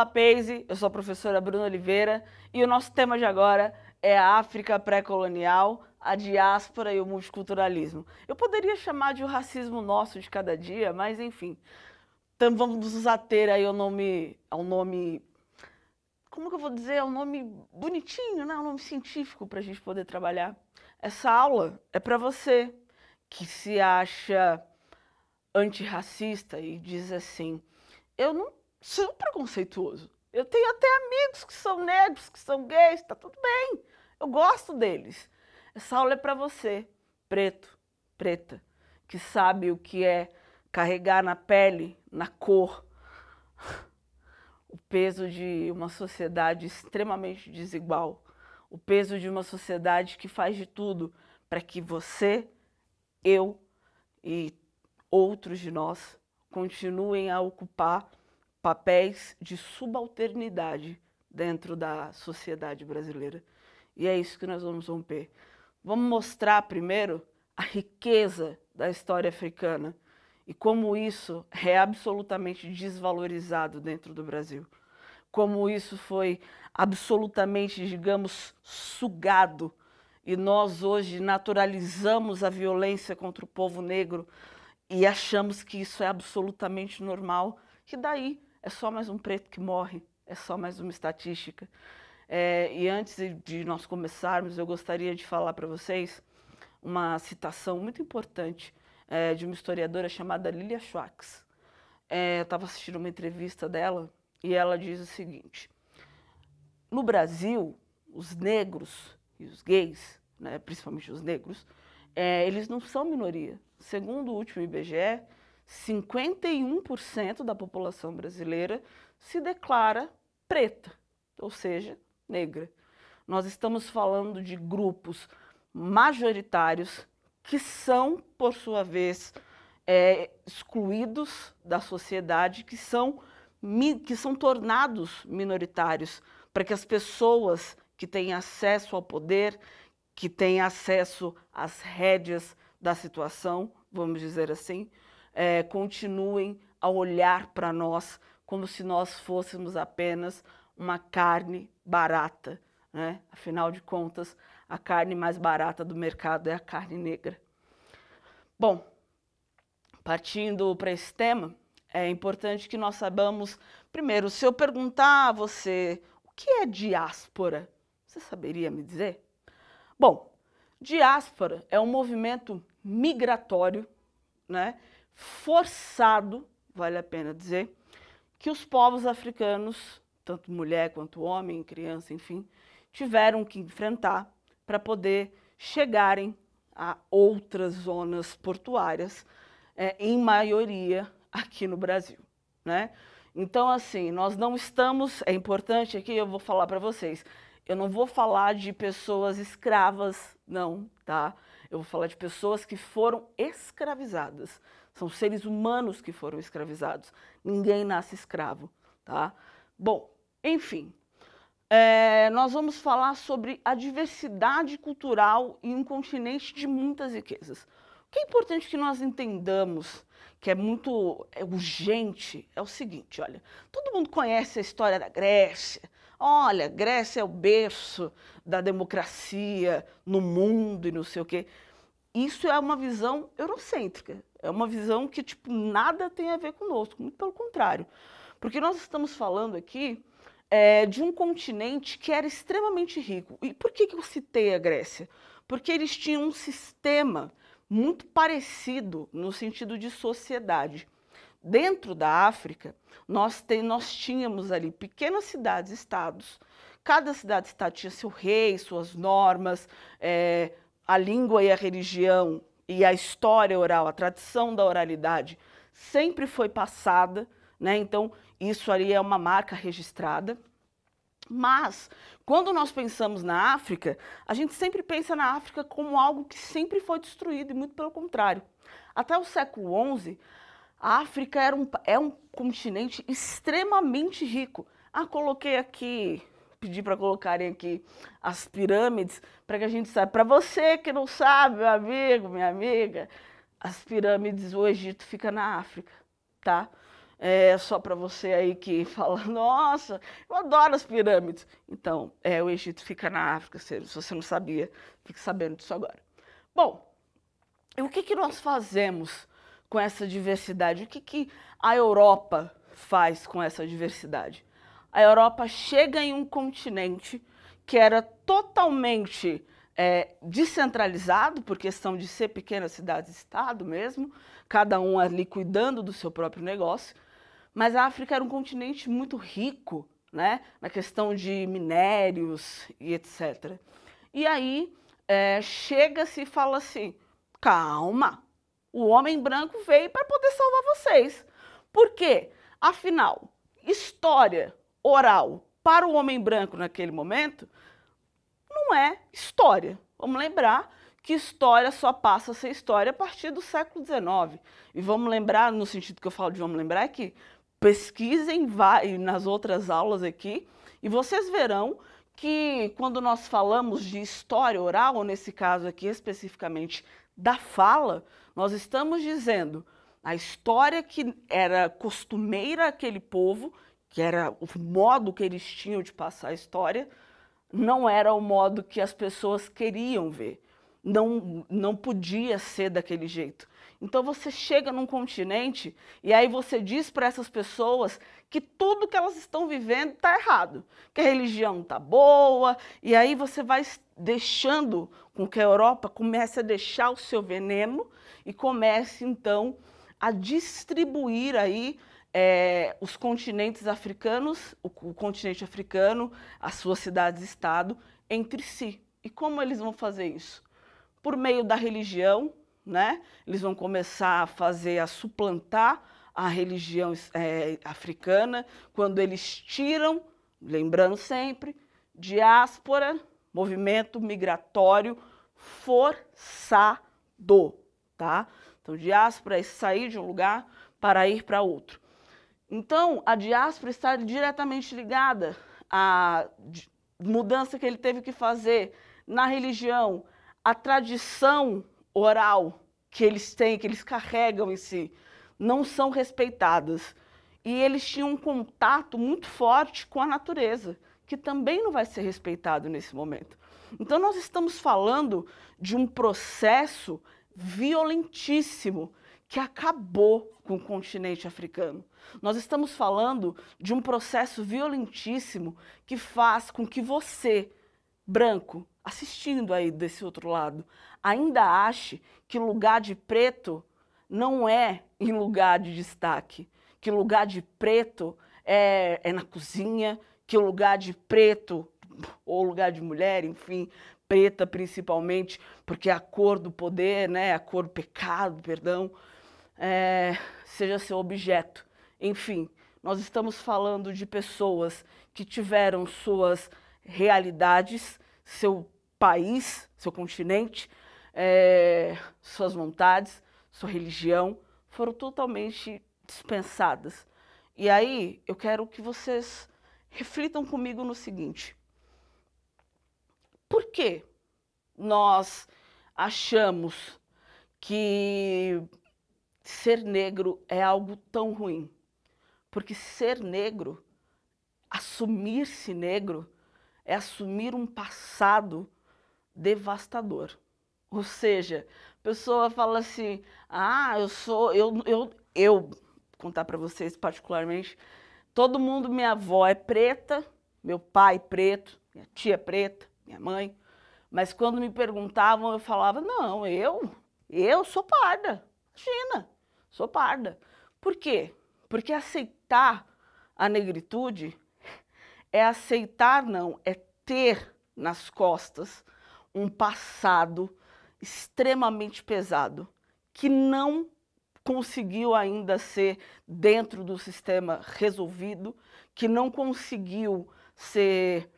Rapaze, eu sou a professora Bruna Oliveira e o nosso tema de agora é a África pré-colonial, a diáspora e o multiculturalismo. Eu poderia chamar de o racismo nosso de cada dia, mas enfim. Então vamos nos ater aí ao nome, como que eu vou dizer, ao nome bonitinho, né? Um nome científico para a gente poder trabalhar. Essa aula é para você que se acha antirracista e diz assim, eu não sou preconceituoso. Eu tenho até amigos que são negros, que são gays, tá tudo bem. Eu gosto deles. Essa aula é para você, preto, preta, que sabe o que é carregar na pele, na cor, o peso de uma sociedade extremamente desigual, o peso de uma sociedade que faz de tudo para que você, eu e outros de nós continuem a ocupar papéis de subalternidade dentro da sociedade brasileira. E é isso que nós vamos romper. Vamos mostrar primeiro a riqueza da história africana e como isso é absolutamente desvalorizado dentro do Brasil. Como isso foi absolutamente, digamos, sugado. E nós hoje naturalizamos a violência contra o povo negro e achamos que isso é absolutamente normal, que daí é só mais um preto que morre, é só mais uma estatística. E antes de nós começarmos, eu gostaria de falar para vocês uma citação muito importante de uma historiadora chamada Lilia Schwartz. Eu estava assistindo uma entrevista dela e ela diz o seguinte: no Brasil, os negros e os gays, né, principalmente os negros, eles não são minoria. Segundo o último IBGE, 51% da população brasileira se declara preta, ou seja, negra. Nós estamos falando de grupos majoritários que são, por sua vez, excluídos da sociedade, que são tornados minoritários, para que as pessoas que têm acesso ao poder, que têm acesso às rédeas da situação, vamos dizer assim, continuem a olhar para nós como se nós fôssemos apenas uma carne barata, né? Afinal de contas, a carne mais barata do mercado é a carne negra. Bom, partindo para esse tema, é importante que nós saibamos, primeiro, se eu perguntar a você o que é diáspora, você saberia me dizer? Bom, diáspora é um movimento migratório, né, forçado, vale a pena dizer, que os povos africanos, tanto mulher quanto homem, criança, enfim, tiveram que enfrentar para poder chegarem a outras zonas portuárias, em maioria aqui no Brasil, né? Então, assim, nós não estamos, é importante aqui, eu vou falar para vocês, eu não vou falar de pessoas escravas, não, tá? Eu vou falar de pessoas que foram escravizadas. São seres humanos que foram escravizados. Ninguém nasce escravo, tá? Bom, enfim, nós vamos falar sobre a diversidade cultural em um continente de muitas riquezas. O que é importante que nós entendamos, que é muito urgente, é o seguinte, olha, todo mundo conhece a história da Grécia. Olha, Grécia é o berço da democracia no mundo e não sei o quê. Isso é uma visão eurocêntrica, é uma visão que tipo, nada tem a ver conosco, muito pelo contrário. Porque nós estamos falando aqui de um continente que era extremamente rico. E por que eu citei a Grécia? Porque eles tinham um sistema muito parecido no sentido de sociedade. Dentro da África, nós tínhamos ali pequenas cidades-estados. Cada cidade-estado tinha seu rei, suas normas, a língua e a religião e a história oral, a tradição da oralidade sempre foi passada, né? Então, isso ali é uma marca registrada. Mas, quando nós pensamos na África, a gente sempre pensa na África como algo que sempre foi destruído, e muito pelo contrário. Até o século XI, a África é um continente extremamente rico. Coloquei aqui, pedi para colocarem aqui as pirâmides, para que a gente saiba. Para você que não sabe, meu amigo, minha amiga, as pirâmides, o Egito fica na África, tá? só para você aí que fala, nossa, eu adoro as pirâmides. Então, o Egito fica na África, se você não sabia, fique sabendo disso agora. Bom, e o que nós fazemos com essa diversidade? O que a Europa faz com essa diversidade? A Europa chega em um continente que era totalmente descentralizado, por questão de ser pequenas cidades-estado mesmo, cada um ali cuidando do seu próprio negócio, mas a África era um continente muito rico, né, na questão de minérios e etc. E aí chega-se e fala assim, calma, o homem branco veio para poder salvar vocês. Por quê? Afinal, história oral para o homem branco naquele momento não é história. Vamos lembrar que história só passa a ser história a partir do século XIX. E vamos lembrar, no sentido que eu falo de vamos lembrar, é que pesquisem nas outras aulas aqui e vocês verão que quando nós falamos de história oral, ou nesse caso aqui especificamente da fala, nós estamos dizendo a história que era costumeira àquele povo, que era o modo que eles tinham de passar a história, não era o modo que as pessoas queriam ver. Não podia ser daquele jeito. Então você chega num continente e aí você diz para essas pessoas que tudo que elas estão vivendo está errado, que a religião não está boa, e aí você vai deixando com que a Europa comece a deixar o seu veneno e comece então a distribuir aí os continentes africanos, o continente africano, as suas cidades-estado, entre si. E como eles vão fazer isso? Por meio da religião, né? Eles vão começar a suplantar a religião africana, quando eles tiram, lembrando sempre, diáspora, movimento migratório forçado, tá? Então, diáspora é sair de um lugar para ir para outro. Então, a diáspora está diretamente ligada à mudança que ele teve que fazer na religião, a tradição oral que eles têm, que eles carregam em si, não são respeitadas. E eles tinham um contato muito forte com a natureza, que também não vai ser respeitado nesse momento. Então, nós estamos falando de um processo violentíssimo que acabou com o continente africano. Nós estamos falando de um processo violentíssimo que faz com que você, branco, assistindo aí desse outro lado, ainda ache que lugar de preto não é em lugar de destaque, que lugar de preto é na cozinha, que lugar de preto, ou lugar de mulher, enfim, preta principalmente, porque é a cor do poder, né, a cor do pecado, perdão, seja seu objeto. Enfim, nós estamos falando de pessoas que tiveram suas realidades, seu país, seu continente, suas vontades, sua religião, foram totalmente dispensadas. E aí, eu quero que vocês reflitam comigo no seguinte. Por que nós achamos que ser negro é algo tão ruim? Porque ser negro, assumir-se negro, é assumir um passado devastador. Ou seja, a pessoa fala assim, eu contar para vocês particularmente, todo mundo, minha avó é preta, meu pai preto, minha tia preta, minha mãe, mas quando me perguntavam, eu falava, não, eu sou parda, imagina, sou parda. Por quê? Porque aceitar a negritude é aceitar, não, é ter nas costas um passado extremamente pesado, que não conseguiu ainda ser dentro do sistema resolvido, que não conseguiu ser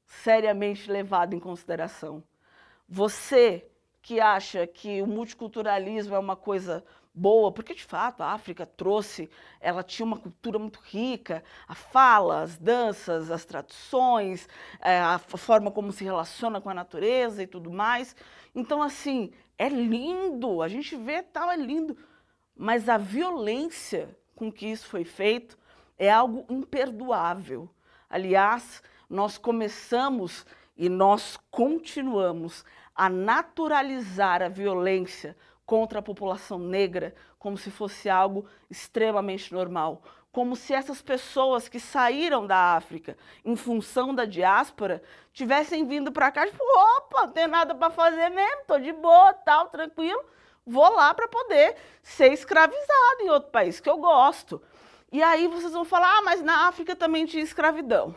seriamente levado em consideração. Você que acha que o multiculturalismo é uma coisa boa, porque de fato a África ela tinha uma cultura muito rica, a fala, as danças, as tradições, a forma como se relaciona com a natureza e tudo mais. Então, assim, é lindo, a gente vê tal, é lindo, mas a violência com que isso foi feito é algo imperdoável. Aliás, nós começamos e nós continuamos a naturalizar a violência contra a população negra como se fosse algo extremamente normal. Como se essas pessoas que saíram da África em função da diáspora tivessem vindo para cá, tipo, opa, não tem nada para fazer mesmo, tô de boa, tal, tranquilo, vou lá para poder ser escravizado em outro país, que eu gosto. E aí vocês vão falar, ah, mas na África também tinha escravidão.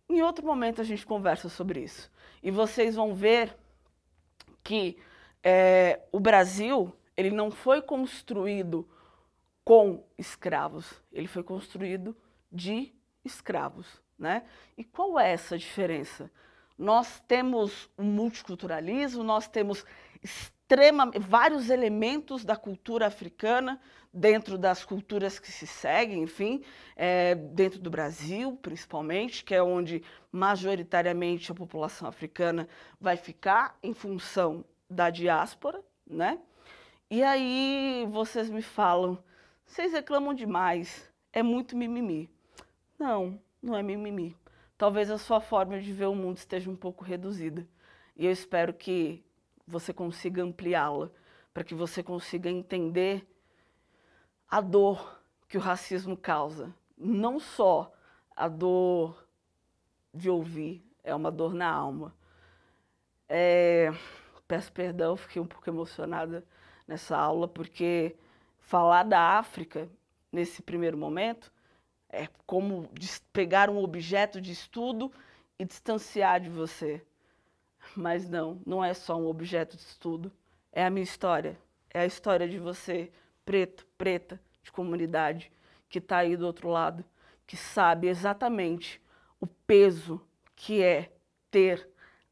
Em outro momento a gente conversa sobre isso. E vocês vão ver que o Brasil, ele não foi construído com escravos, ele foi construído de escravos, né? E qual é essa diferença? Nós temos um multiculturalismo, nós temos vários elementos da cultura africana dentro das culturas que se seguem, enfim, dentro do Brasil, principalmente, que é onde majoritariamente a população africana vai ficar em função da diáspora, né? E aí vocês me falam, vocês reclamam demais, é muito mimimi. Não, não é mimimi. Talvez a sua forma de ver o mundo esteja um pouco reduzida. E eu espero que você consiga ampliá-la, para que você consiga entender a dor que o racismo causa. Não só a dor de ouvir, é uma dor na alma. Peço perdão, fiquei um pouco emocionada nessa aula, porque falar da África, nesse primeiro momento, é como pegar um objeto de estudo e distanciar de você. Mas não, não é só um objeto de estudo, é a minha história. É a história de você, preto, preta, de comunidade, que está aí do outro lado, que sabe exatamente o peso que é ter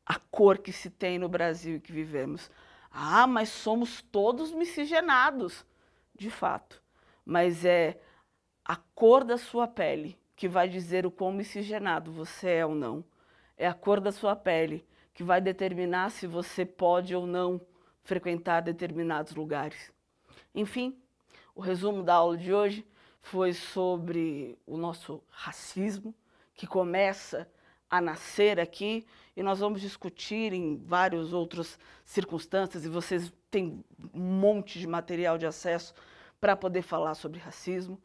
a cor que se tem no Brasil e que vivemos. Ah, mas somos todos miscigenados, de fato. Mas é a cor da sua pele que vai dizer o quão miscigenado você é ou não. É a cor da sua pele que vai determinar se você pode ou não frequentar determinados lugares. Enfim, o resumo da aula de hoje foi sobre o nosso racismo, que começa a nascer aqui, e nós vamos discutir em várias outras circunstâncias, e vocês têm um monte de material de acesso para poder falar sobre racismo.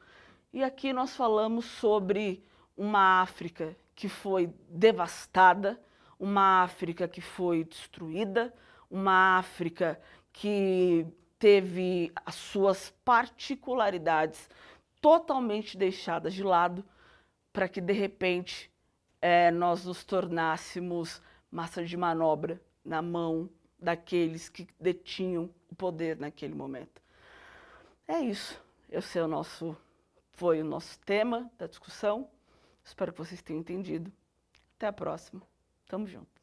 E aqui nós falamos sobre uma África que foi devastada, uma África que foi destruída, uma África que teve as suas particularidades totalmente deixadas de lado, para que, de repente, nós nos tornássemos massa de manobra na mão daqueles que detinham o poder naquele momento. É isso. Esse foi o nosso tema da discussão. Espero que vocês tenham entendido. Até a próxima. Tamo junto.